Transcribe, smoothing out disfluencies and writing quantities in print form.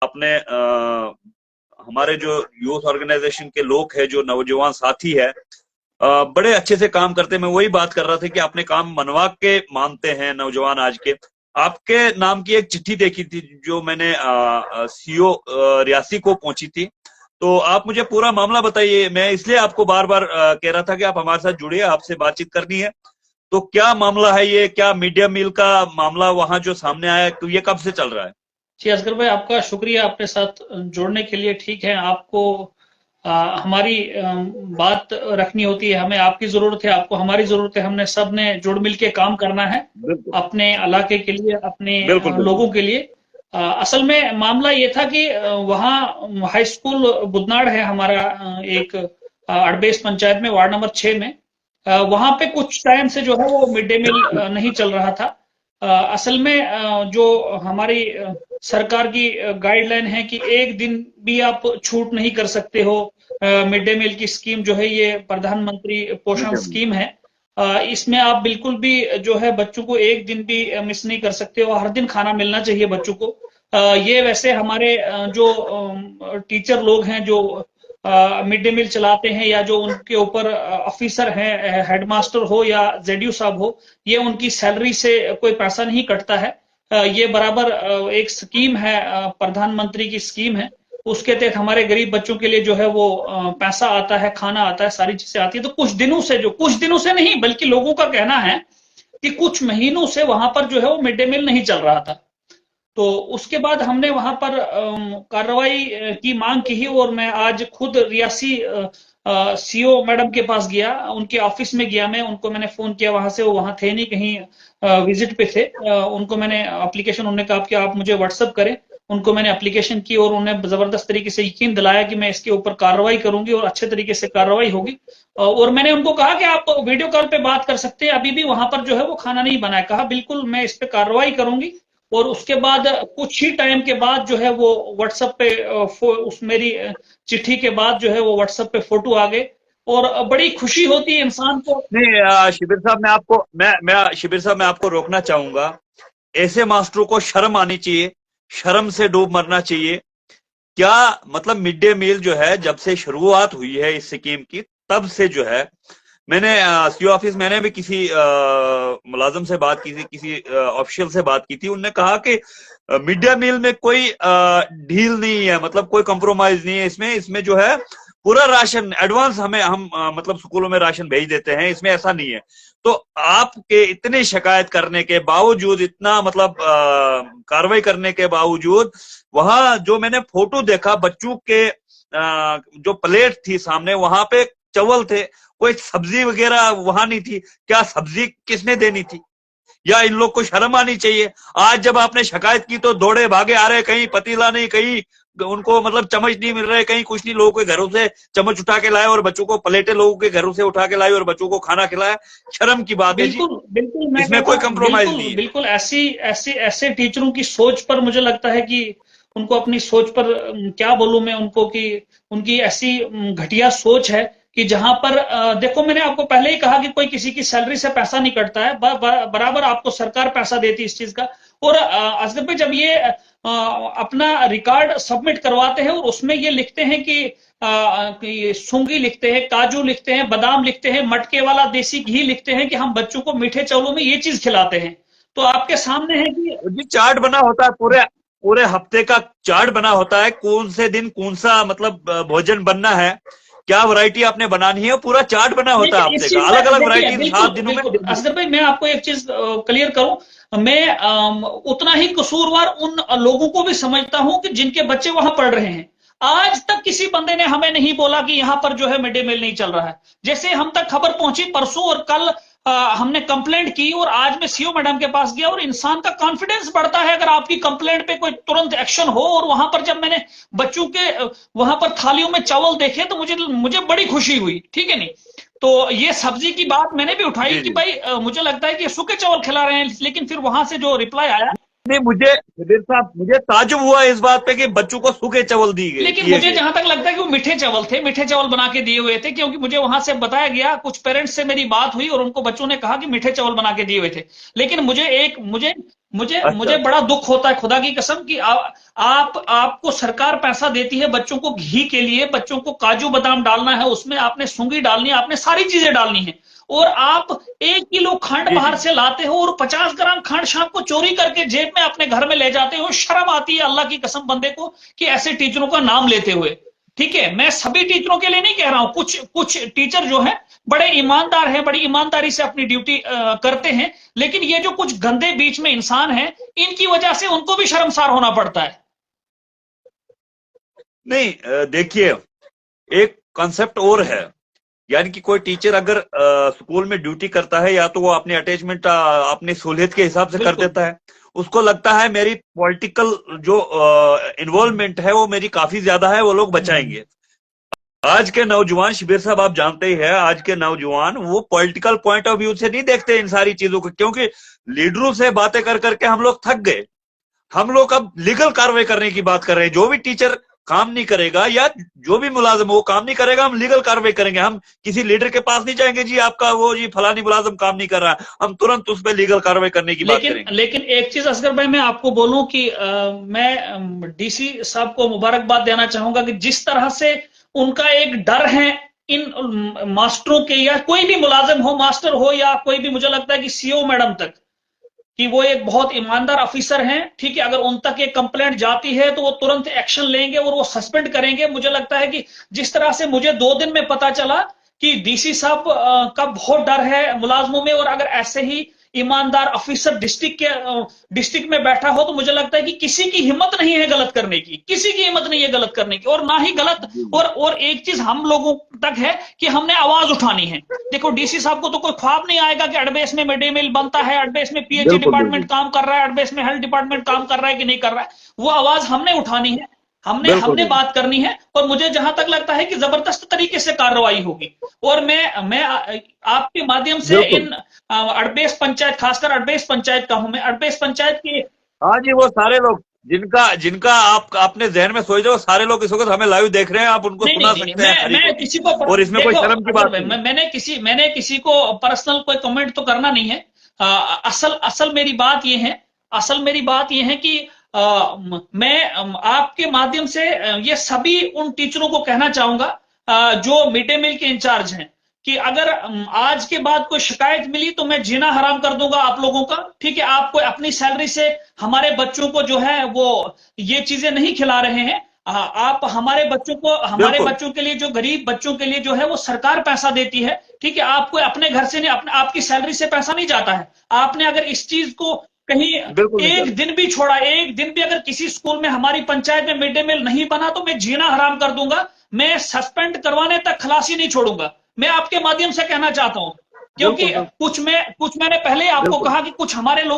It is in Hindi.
आपने हमारे जो यूथ ऑर्गेनाइजेशन के लोग हैं, जो नौजवान साथी है, बड़े अच्छे से काम करते हैं। मैं वही बात कर रहा था कि आपने काम मनवा के मानते हैं नौजवान आज के। आपके नाम की एक चिट्ठी देखी थी जो मैंने सीओ रियासी को पहुंची थी। तो आप मुझे पूरा मामला बताइए। मैं इसलिए आपको बार बार कह रहा था कि आप हमारे साथ जुड़िए, आपसे बातचीत करनी है। तो क्या मामला है ये? क्या मिड डे मील का मामला वहां जो सामने आया है, तो ये कब से चल रहा है? जी असगर भाई, आपका शुक्रिया अपने साथ जोड़ने के लिए। ठीक है, आपको हमारी बात रखनी होती है, हमें आपकी जरूरत है, आपको हमारी जरूरत है, हमने सब ने जुड़ मिल के काम करना है बिल्कुल अपने इलाके के लिए, अपने बिल्कुल बिल्कुल। लोगों के लिए। असल में मामला ये था कि वहाँ हाई स्कूल बुधनाड़ है हमारा, एक अड़बेस पंचायत में, वार्ड नंबर 6 में। वहां पे कुछ टाइम से जो है वो मिड डे मील नहीं चल रहा था। असल में जो हमारी सरकार की गाइडलाइन है कि एक दिन भी आप छूट नहीं कर सकते हो। मिड डे मील की स्कीम जो है ये प्रधानमंत्री मिड पोषण डे मील। स्कीम है। इसमें आप बिल्कुल भी जो है बच्चों को एक दिन भी मिस नहीं कर सकते हो, हर दिन खाना मिलना चाहिए बच्चों को। ये वैसे हमारे जो टीचर लोग हैं जो मिड डे मील चलाते हैं, या जो उनके ऊपर ऑफिसर हैं, हेडमास्टर हो या जेडीयू साहब हो, ये उनकी सैलरी से कोई पैसा नहीं कटता है। ये बराबर एक स्कीम है, प्रधानमंत्री की स्कीम है। उसके तहत हमारे गरीब बच्चों के लिए जो है वो पैसा आता है, खाना आता है, सारी चीजें आती है। तो कुछ दिनों से नहीं, बल्कि लोगों का कहना है कि कुछ महीनों से वहां पर जो है वो मिड डे मील नहीं चल रहा था। तो उसके बाद हमने वहां पर कार्रवाई की मांग की, और मैं आज खुद रियासी सीओ मैडम के पास गया, उनके ऑफिस में गया। मैं उनको मैंने फोन किया, वहां से वो वहां थे नहीं, कहीं विजिट पे थे। उनको मैंने एप्लीकेशन, उन्होंने कहा कि आप मुझे व्हाट्सअप करें। उनको मैंने एप्लीकेशन की और उन्हें जबरदस्त तरीके से यकीन दिलाया कि मैं इसके ऊपर कार्रवाई करूंगी और अच्छे तरीके से कार्रवाई होगी। और मैंने उनको कहा कि आप वीडियो कॉल पे बात कर सकते हैं, अभी भी वहां पर जो है वो खाना नहीं बना है। कहा बिल्कुल मैं इस पे कार्रवाई करूंगी। और उसके बाद कुछ ही टाइम के बाद जो है वो व्हाट्सएप पे उस मेरी चिट्ठी के बाद जो है वो व्हाट्सएप पे फोटो आ गए, और बड़ी खुशी होती है इंसान को। नहीं शिबिर साहब, मैं शिबिर साहब, मैं आपको रोकना चाहूंगा। ऐसे मास्टरों को शर्म आनी चाहिए, शर्म से डूब मरना चाहिए। क्या मतलब मिड डे मील जो है, जब से शुरुआत हुई है इस स्कीम की, तब से जो है, मैंने सीओ ऑफिस, मैंने भी किसी मुलाजिम से बात की थी, किसी ऑफिशियल से बात की थी। उनने कहा कि मिड डे मील में कोई ढील नहीं है, मतलब कोई कंप्रोमाइज नहीं है इसमें। इसमें जो है पूरा राशन एडवांस हम मतलब स्कूलों में राशन भेज देते हैं, इसमें ऐसा नहीं है। तो आपके इतने शिकायत करने के बावजूद, इतना मतलब कार्रवाई करने के बावजूद, वहां जो मैंने फोटो देखा बच्चों के, जो प्लेट थी सामने, वहां पे चावल थे, कोई सब्जी वगैरह वहां नहीं थी। क्या सब्जी किसने देनी थी? या इन लोग को शर्म आनी चाहिए। आज जब आपने शिकायत की तो दौड़े भागे आ रहे, कहीं पतीला नहीं, कहीं उनको मतलब चम्मच नहीं मिल रहे, कहीं कुछ नहीं। लोगों के घरों से चम्मच उठा के लाए और बच्चों को, प्लेटें लोगों के घरों से उठा के लाए और बच्चों को खाना खिलाया। शर्म की बात है जी। बिल्कुल बिल्कुल, मैं इसमें कहता कोई हूँ कंप्रोमाइज बिल्कुल नहीं है। बिल्कुल, ऐसी ऐसे ऐसे टीचरों की सोच पर मुझे लगता है कि उनको अपनी सोच पर क्या बोलूं मैं उनको, कि उनकी ऐसी घटिया सोच है कि जहां पर देखो, मैंने आपको पहले ही कहा कि कोई किसी की सैलरी से पैसा नहीं कटता है, बराबर आपको सरकार पैसा देती है इस चीज का। और असगर भाई, जब ये अपना रिकॉर्ड सबमिट करवाते हैं और उसमें ये लिखते हैं कि सूंगी लिखते हैं, काजू लिखते हैं, बादाम लिखते हैं, मटके वाला देसी घी लिखते हैं कि हम बच्चों को मीठे चावलों में ये चीज खिलाते हैं। तो आपके सामने है कि जी, चार्ट बना होता है, पूरे पूरे हफ्ते का चार्ट बना होता है, कौन से दिन कौन सा मतलब भोजन बनना है, क्या वैरायटी आपने बनानी है, पूरा चार्ट बना होता है देखिए इस हफ्ते का, चीज अलग में अलग देखिए, वैरायटी बिल्कुल 7 दिनों में। बिल्कुल असगर भाई, मैं आपको एक चीज क्लियर करूं। मैं उतना ही कसूरवार उन लोगों को भी समझता हूं कि जिनके बच्चे वहां पढ़ रहे हैं। आज तक किसी बंदे ने हमें नहीं बोला कि यहां पर जो है मिड डे मील नहीं चल रहा है। जैसे हम तक खबर पहुंची परसों और कल, हमने कंप्लेंट की, और आज मैं सीओ मैडम के पास गया। और इंसान का कॉन्फिडेंस बढ़ता है अगर आपकी कंप्लेंट पे कोई तुरंत एक्शन हो। और वहां पर जब मैंने बच्चों के वहां पर थालियों में चावल देखे तो मुझे मुझे बड़ी खुशी हुई, ठीक है नहीं। तो ये सब्जी की बात मैंने भी उठाई जी कि जी। भाई मुझे लगता है कि सूखे चावल खिला रहे हैं, लेकिन फिर वहां से जो रिप्लाई आया नहीं, मुझे शिबिर साहब, मुझे ताजुब हुआ इस बात पे कि बच्चों को सूखे चावल दी गए, लेकिन दिए मुझे गए। जहां तक लगता है कि वो मीठे चावल थे, मीठे चावल बना के दिए हुए थे, क्योंकि मुझे वहां से बताया गया, कुछ पेरेंट्स से मेरी बात हुई और उनको बच्चों ने कहा कि मीठे चावल बना के दिए हुए थे। लेकिन मुझे मुझे अच्छा मुझे अच्छा। बड़ा दुख होता है खुदा की कसम कि आपको सरकार पैसा देती है बच्चों को घी के लिए, बच्चों को काजू बादाम डालना है, उसमें आपने सूंगी डालनी है, आपने सारी चीजें डालनी है, और आप 1 किलो खंड जी बाहर जी। से लाते हो और 50 ग्राम खंड शाम को चोरी करके जेब में अपने घर में ले जाते हो। शर्म आती है अल्लाह की कसम बंदे को कि ऐसे टीचरों का नाम लेते हुए। ठीक है, मैं सभी टीचरों के लिए नहीं कह रहा हूं, कुछ कुछ टीचर जो है बड़े ईमानदार हैं, बड़ी ईमानदारी से अपनी ड्यूटी करते हैं, लेकिन ये जो कुछ गंदे बीच में इंसान हैं, इनकी वजह से उनको भी शर्मसार होना पड़ता है। नहीं, देखिए, एक कॉन्सेप्ट और है। यानी कि कोई टीचर अगर स्कूल में ड्यूटी करता है, या तो वो अपनी अटैचमेंट अपनी सहूलियत के हिसाब से कर बिल्कुल देता है, उसको लगता है मेरी पॉलिटिकल जो इन्वॉल्वमेंट है वो मेरी काफी ज्यादा है, वो लोग बचाएंगे। आज के नौजवान, शिबिर साहब आप जानते ही हैं, आज के नौजवान वो पॉलिटिकल पॉइंट ऑफ व्यू से नहीं देखते इन सारी चीजों को, क्योंकि लीडरों से बातें कर करके हम लोग थक गए। हम लोग अब लीगल कार्रवाई करने की बात कर रहे हैं। जो भी टीचर काम नहीं करेगा, या जो भी मुलाजिम वो काम नहीं करेगा, हम लीगल कार्रवाई करेंगे। हम किसी लीडर के पास नहीं जाएंगे, जी आपका वो जी फलानी मुलाजिम काम नहीं कर रहा है, हम तुरंत उस पर लीगल कार्रवाई करने की बात लेकिन करेंगे। लेकिन एक चीज असगर भाई मैं आपको बोलूं कि मैं डीसी साहब को मुबारकबाद देना चाहूंगा कि जिस तरह से उनका एक डर है इन मास्टरों के, या कोई भी मुलाजिम हो, मास्टर हो या कोई भी, मुझे लगता है कि सीओ मैडम तक, कि वो एक बहुत ईमानदार ऑफिसर हैं। ठीक है, अगर उन तक एक कंप्लेंट जाती है तो वो तुरंत एक्शन लेंगे और वो सस्पेंड करेंगे। मुझे लगता है कि जिस तरह से मुझे 2 दिन में पता चला कि डीसी साहब का बहुत डर है मुलाजमों में, और अगर ऐसे ही ईमानदार ऑफिसर डिस्ट्रिक्ट में बैठा हो, तो मुझे लगता है कि किसी की हिम्मत नहीं है गलत करने की, किसी की हिम्मत नहीं है गलत करने की, और ना ही गलत। और एक चीज हम लोगों तक है कि हमने आवाज उठानी है। देखो, डीसी साहब को तो कोई ख्वाब नहीं आएगा कि अडबेस में मिड डे मील बनता है, अडबेस में पीएचई बिल्कुल बिल्कुल डिपार्टमेंट काम कर रहा है, अडबेस में हेल्थ डिपार्टमेंट काम कर रहा है कि नहीं कर रहा है। वो आवाज हमने उठानी है, हमने बिल्कुल हमने बिल्कुल। बात करनी है, और मुझे जहां तक लगता है कि जबरदस्त तरीके से कार्रवाई होगी। और मैं आपके माध्यम से बिल्कुल। इन अड़बेस पंचायत, खासकर अड़बेस पंचायत का हूं मैं, अड़बेस पंचायत की। हाँ जी, वो सारे लोग जिनका जिनका आप अपने जहन में सोच रहे हो, सारे लोग इस वक्त हमें लाइव देख रहे हैं, आप उनको नहीं नहीं सुना नहीं नहीं, सकते हैं सारी मैं कोई, किसी को और इसमें कोई देखो शर्म की अगर बात नहीं है। मैंने किसी को पर्सनल कोई कमेंट तो करना नहीं है। असल असल मेरी बात ये है, असल मेरी बात ये है कि मैं आपके माध्यम से ये सभी उन टीचरों को कहना चाहूंगा जो मिड डे मील के इंचार्ज हैं, कि अगर आज के बाद कोई शिकायत मिली तो मैं जीना हराम कर दूंगा आप लोगों का। ठीक है, आप कोई अपनी सैलरी से हमारे बच्चों को जो है वो ये चीजें नहीं खिला रहे हैं। आप हमारे बच्चों को, हमारे बिल्कुल बच्चों के लिए, जो गरीब बच्चों के लिए जो है वो सरकार पैसा देती है। ठीक है, आपको अपने घर से नहीं, अपने आपकी सैलरी से पैसा नहीं जाता है। आपने अगर इस चीज को कहीं बिल्कुल नहीं एक जाता। दिन भी छोड़ा, एक दिन भी अगर किसी स्कूल में, हमारी पंचायत में मिड डे मील नहीं बना, तो मैं जीना हराम कर दूंगा। मैं सस्पेंड करवाने तक खलासी नहीं छोड़ूंगा। मैं आपके माध्यम से कहना चाहता हूं, क्योंकि बिल्कुल बिल्कुल कुछ मैंने पहले आपको बिल्कुल। कहा कि कुछ हमारे लोग